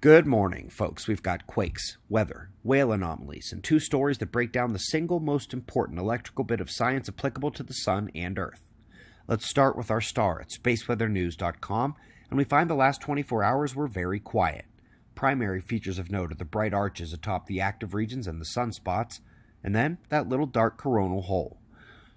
Good morning, folks. We've got quakes, weather, whale anomalies, and two stories that break down the single most important electrical bit of science applicable to the Sun and Earth. Let's start with our star at spaceweathernews.com, and we find the last 24 hours were very quiet. Primary features of note are the bright arches atop the active regions and the sunspots, and then that little dark coronal hole.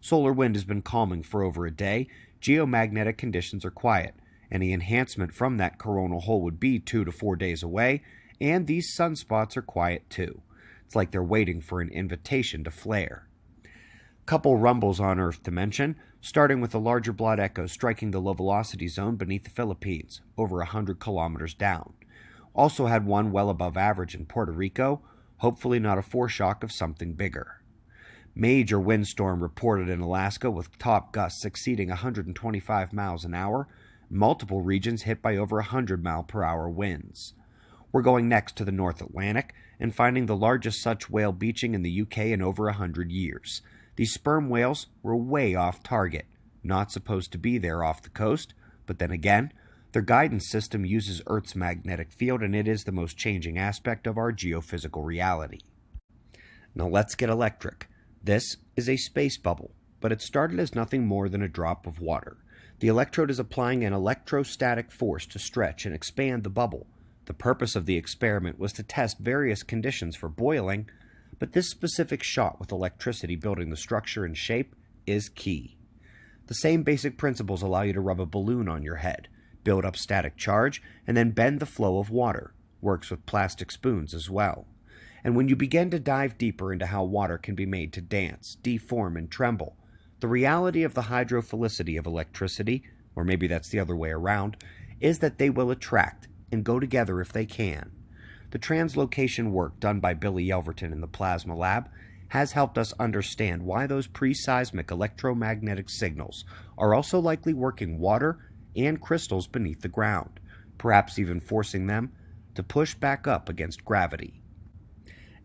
Solar wind has been calming for over a day. Geomagnetic conditions are quiet. Any enhancement from that coronal hole would be 2 to 4 days away, and these sunspots are quiet too. It's like they're waiting for an invitation to flare. Couple rumbles on Earth to mention, starting with a larger blood echo striking the low velocity zone beneath the Philippines, over 100 kilometers down. Also had one well above average in Puerto Rico, hopefully not a foreshock of something bigger. Major windstorm reported in Alaska with top gusts exceeding 125 miles an hour, multiple regions hit by over 100-mile-per-hour winds. We're going next to the North Atlantic and finding the largest such whale beaching in the UK in over 100 years. These sperm whales were way off target, not supposed to be there off the coast, but then again, their guidance system uses Earth's magnetic field, and it is the most changing aspect of our geophysical reality. Now let's get electric. This is a space bubble, but it started as nothing more than a drop of water. The electrode is applying an electrostatic force to stretch and expand the bubble. The purpose of the experiment was to test various conditions for boiling, but this specific shot with electricity building the structure and shape is key. The same basic principles allow you to rub a balloon on your head, build up static charge, and then bend the flow of water. Works with plastic spoons as well. And when you begin to dive deeper into how water can be made to dance, deform, and tremble, the reality of the hydrophilicity of electricity, or maybe that's the other way around, is that they will attract and go together if they can. The translocation work done by Billy Yelverton in the Plasma Lab has helped us understand why those pre-seismic electromagnetic signals are also likely working water and crystals beneath the ground, perhaps even forcing them to push back up against gravity.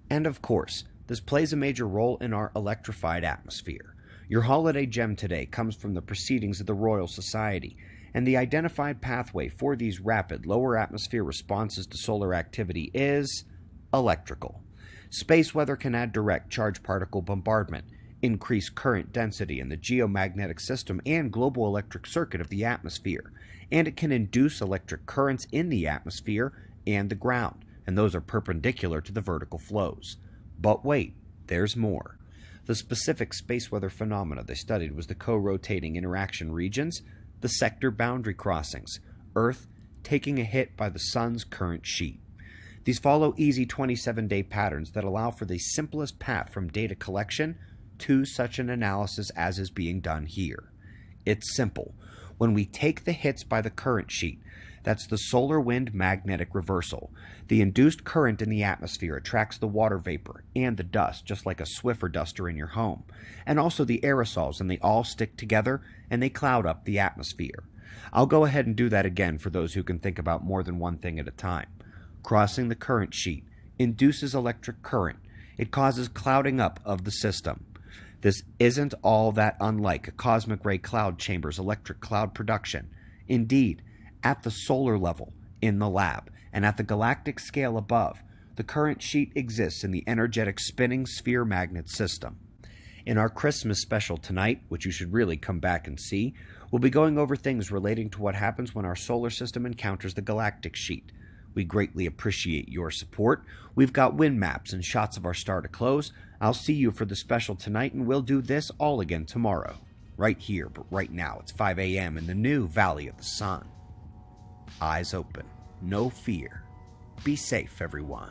And of course, this plays a major role in our electrified atmosphere. Your holiday gem today comes from the Proceedings of the Royal Society, and the identified pathway for these rapid lower atmosphere responses to solar activity is electrical. Space weather can add direct charge particle bombardment, increase current density in the geomagnetic system and global electric circuit of the atmosphere, and it can induce electric currents in the atmosphere and the ground, and those are perpendicular to the vertical flows. But wait, there's more. The specific space weather phenomena they studied was the co-rotating interaction regions, the sector boundary crossings, Earth taking a hit by the Sun's current sheet. These follow easy 27-day patterns that allow for the simplest path from data collection to such an analysis as is being done here. It's simple. When we take the hits by the current sheet, that's the solar wind magnetic reversal. The induced current in the atmosphere attracts the water vapor and the dust, just like a Swiffer duster in your home, and also the aerosols, and they all stick together and they cloud up the atmosphere. I'll go ahead and do that again for those who can think about more than one thing at a time. Crossing the current sheet induces electric current. It causes clouding up of the system. This isn't all that unlike a cosmic ray cloud chamber's electric cloud production. Indeed, at the solar level, in the lab, and at the galactic scale above, the current sheet exists in the energetic spinning sphere magnet system. In our Christmas special tonight, which you should really come back and see, we'll be going over things relating to what happens when our solar system encounters the galactic sheet. We greatly appreciate your support. We've got wind maps and shots of our star to close. I'll see you for the special tonight, and we'll do this all again tomorrow. Right here, but right now it's 5 a.m. in the new Valley of the Sun. Eyes open, no fear. Be safe, everyone.